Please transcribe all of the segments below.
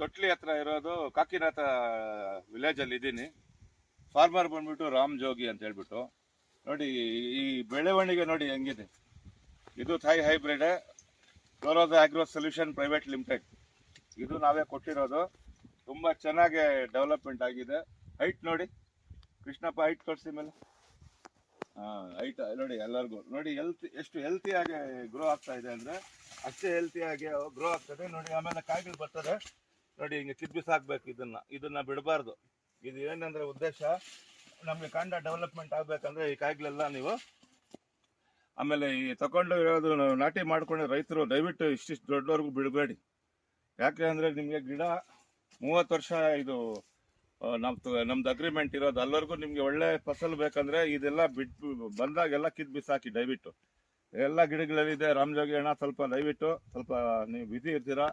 ತೊಟ್ಲಿ ಹತ್ರ ಇರೋದು ಕಾಕಿನಾಥ ವಿಲೇಜ್ ಅಲ್ಲಿ ಇದ್ದೀನಿ. ಫಾರ್ಮರ್ ಬಂದ್ಬಿಟ್ಟು ರಾಮ್ ಜೋಗಿ ಅಂತ ಹೇಳ್ಬಿಟ್ಟು. ನೋಡಿ ಈ ಬೆಳವಣಿಗೆ ನೋಡಿ ಹೆಂಗಿದೆ. ಇದು ಥಾಯ್ ಹೈಬ್ರಿಡ್ ಕ್ಲೋರೋಸ್ ಆಗ್ರೋ ಸೊಲ್ಯೂಷನ್ ಪ್ರೈವೇಟ್ ಲಿಮಿಟೆಡ್. ಇದು ನಾವೇ ಕೊಟ್ಟಿರೋದು. ತುಂಬಾ ಚೆನ್ನಾಗಿ ಡೆವಲಪ್ಮೆಂಟ್ ಆಗಿದೆ. ಹೈಟ್ ನೋಡಿ, ಕೃಷ್ಣಪ್ಪ ಹೈಟ್ ತೋರಿಸಿ ಮೇಲೆ. ಹೈಟ್ ನೋಡಿ ಎಲ್ಲರಿಗೂ ನೋಡಿ. ಎಷ್ಟು ಹೆಲ್ತಿಯಾಗಿ ಗ್ರೋ ಆಗ್ತಾ ಇದೆ ಅಂದ್ರೆ ಅಷ್ಟೇ ಹೆಲ್ತಿಯಾಗಿ ಗ್ರೋ ಆಗ್ತದೆ ನೋಡಿ. ಆಮೇಲೆ ಕಾಯಿಗಳು ಬರ್ತದೆ ನೋಡಿ. ಹಿಂಗೆ ಕಿದ್ಬಿಸಾಕ್ಬೇಕು, ಇದನ್ನ ಬಿಡಬಾರ್ದು. ಇದು ಏನಂದ್ರೆ ಉದ್ದೇಶ, ನಮ್ಗೆ ಕಾಂಡ ಡೆವಲಪ್ಮೆಂಟ್ ಆಗ್ಬೇಕಂದ್ರೆ ಈ ಕಾಯಿಗಳೆಲ್ಲ ನೀವು ಆಮೇಲೆ ಈ ತಗೊಂಡು ಇರೋದು ನಾಟಿ ಮಾಡ್ಕೊಂಡು ರೈತರು ದಯವಿಟ್ಟು ಇಷ್ಟಿಷ್ಟು ದೊಡ್ಡವರೆಗೂ ಬಿಡಬೇಡಿ. ಯಾಕೆ ಅಂದ್ರೆ ನಿಮ್ಗೆ ಗಿಡ 30 ವರ್ಷ ಇದು ನಮ್ದು ಅಗ್ರಿಮೆಂಟ್ ಇರೋದು. ಅಲ್ಲವರೆಗೂ ನಿಮ್ಗೆ ಒಳ್ಳೆ ಫಸಲ್ ಬೇಕಂದ್ರೆ ಇದೆಲ್ಲ ಬಂದಾಗೆಲ್ಲ ಕಿತ್ ಬಿಸಾಕಿ ದಯವಿಟ್ಟು. ಎಲ್ಲ ಗಿಡಗಳಲ್ಲಿದೆ ರಾಮಜೋಗಿ ಅಣ್ಣ, ದಯವಿಟ್ಟು ಸ್ವಲ್ಪ ನೀವು ಬಿಸಿ ಇರ್ತೀರಾ,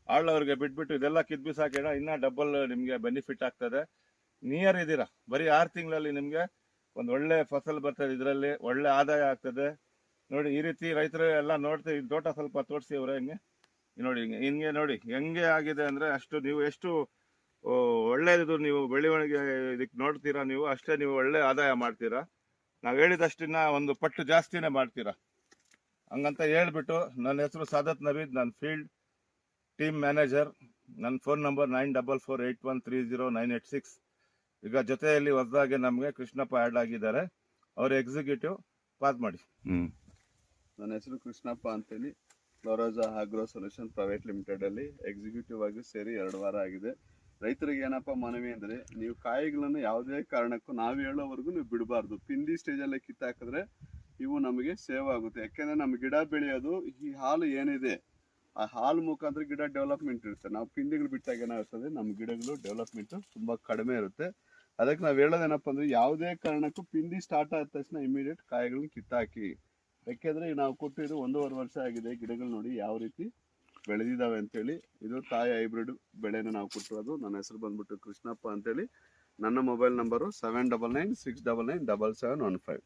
ಆಳವ್ರಿಗೆ ಬಿಟ್ಬಿಟ್ಟು ಇದೆಲ್ಲ ಕಿತ್ ಬಿಸಾಕಿ ಅಣ್ಣ, ಇನ್ನೂ ಡಬಲ್ ನಿಮ್ಗೆ ಬೆನಿಫಿಟ್ ಆಗ್ತದೆ. ನಿಯರ್ ಇದ್ದೀರಾ, ಬರೀ 6 ತಿಂಗಳಲ್ಲಿ ನಿಮ್ಗೆ ಒಂದು ಒಳ್ಳೆ ಫಸಲ್ ಬರ್ತದೆ, ಇದರಲ್ಲಿ ಒಳ್ಳೆ ಆದಾಯ ಆಗ್ತದೆ ನೋಡಿ. ಈ ರೀತಿ ರೈತರು ಎಲ್ಲ ನೋಡ್ತೀವಿ. ತೋಟ ಸ್ವಲ್ಪ ತೋರಿಸಿ ಅವ್ರೆ ಹಿಂಗೆ ನೋಡಿ. ಹಿಂಗೆ ನೋಡಿ ಹೆಂಗೆ ಆಗಿದೆ ಅಂದ್ರೆ ಅಷ್ಟು ನೀವು ಎಷ್ಟು ಒಳ್ಳೇದು ನೀವು ಬೆಳವಣಿಗೆ ಇದಕ್ಕೆ ನೋಡ್ತೀರಾ ನೀವು, ಅಷ್ಟೇ ನೀವು ಒಳ್ಳೆ ಆದಾಯ ಮಾಡ್ತೀರಾ. ನಾವು ಹೇಳಿದಷ್ಟಿನ ಒಂದು ಪಟ್ಟು ಜಾಸ್ತಿನೇ ಮಾಡ್ತೀರಾ. ಹಂಗಂತ ಹೇಳ್ಬಿಟ್ಟು, ನನ್ನ ಹೆಸರು ಸಾದತ್ ನವೀದ್, ನನ್ನ ಫೀಲ್ಡ್ ಟೀಮ್ ಮ್ಯಾನೇಜರ್. ನನ್ನ ಫೋನ್ ನಂಬರ್ 9448130986. ಈಗ ಜೊತೆಯಲ್ಲಿ ಹೊಸದಾಗಿ ನಮಗೆ ಕೃಷ್ಣಪ್ಪ ಆ್ಯಡ್ ಆಗಿದ್ದಾರೆ, ಅವ್ರ ಎಕ್ಸಿಕ್ಯೂಟಿವ್. ಪಾಸ್ ಮಾಡಿ. ನನ್ನ ಹೆಸರು ಕೃಷ್ಣಪ್ಪ ಅಂತೇಳಿ, ಕ್ಲೋರೋಸ್ ಆಗ್ರೋ ಸೊಲ್ಯೂಷನ್ ಪ್ರೈವೇಟ್ ಲಿಮಿಟೆಡ್ ಅಲ್ಲಿ ಎಕ್ಸಿಕ್ಯೂಟಿವ್ ಆಗಿ ಸೇರಿ 2 ವಾರ ಆಗಿದೆ. ರೈತರಿಗೆ ಏನಪ್ಪ ಮನವಿ ಅಂದ್ರೆ, ನೀವು ಕಾಯಿಗಳನ್ನು ಯಾವುದೇ ಕಾರಣಕ್ಕೂ ನಾವು ಹೇಳೋವರೆಗೂ ನೀವು ಬಿಡಬಾರ್ದು. ಪಿಂದಿ ಸ್ಟೇಜಲ್ಲೇ ಕಿತ್ತಾಕಿದ್ರೆ ಇವು ನಮಗೆ ಸೇವ್ ಆಗುತ್ತೆ. ಯಾಕೆಂದ್ರೆ ನಮ್ಮ ಗಿಡ ಬೆಳೆಯೋದು ಈ ಹಾಲು ಏನಿದೆ ಆ ಹಾಲು ಮುಖಾಂತರ ಗಿಡ ಡೆವಲಪ್ಮೆಂಟ್ ಇರುತ್ತೆ. ನಾವು ಪಿಂದಿಗಳು ಬಿಟ್ಟಾಗ ಏನಾಗ್ತದೆ, ನಮ್ಮ ಗಿಡಗಳು ಡೆವಲಪ್ಮೆಂಟ್ ತುಂಬಾ ಕಡಿಮೆ ಇರುತ್ತೆ. ಅದಕ್ಕೆ ನಾವು ಹೇಳೋದೇನಪ್ಪ ಅಂದ್ರೆ, ಯಾವುದೇ ಕಾರಣಕ್ಕೂ ಪಿಂದಿ ಸ್ಟಾರ್ಟ್ ಆದ ತಕ್ಷಣ ಇಮಿಡಿಯೇಟ್ ಕಾಯಿಗಳನ್ನ ಕಿತ್ತಾಕಿ. ಯಾಕೆಂದ್ರೆ ನಾವು ಕೊಟ್ಟಿದ್ದು 1.5 ವರ್ಷ ಆಗಿದೆ. ಗಿಡಗಳು ನೋಡಿ ಯಾವ ರೀತಿ ಬೆಳೆದಿದ್ದಾವೆ ಅಂತೇಳಿ. ಇದು ತಾಯಿ ಹೈಬ್ರಿಡ್ ಬೆಳೆನ ನಾವು ಕೊಟ್ಟಿರೋದು. ನನ್ನ ಹೆಸರು ಬಂದ್ಬಿಟ್ಟು ಕೃಷ್ಣಪ್ಪ ಅಂತೇಳಿ. ನನ್ನ ಮೊಬೈಲ್ ನಂಬರು 7996997715.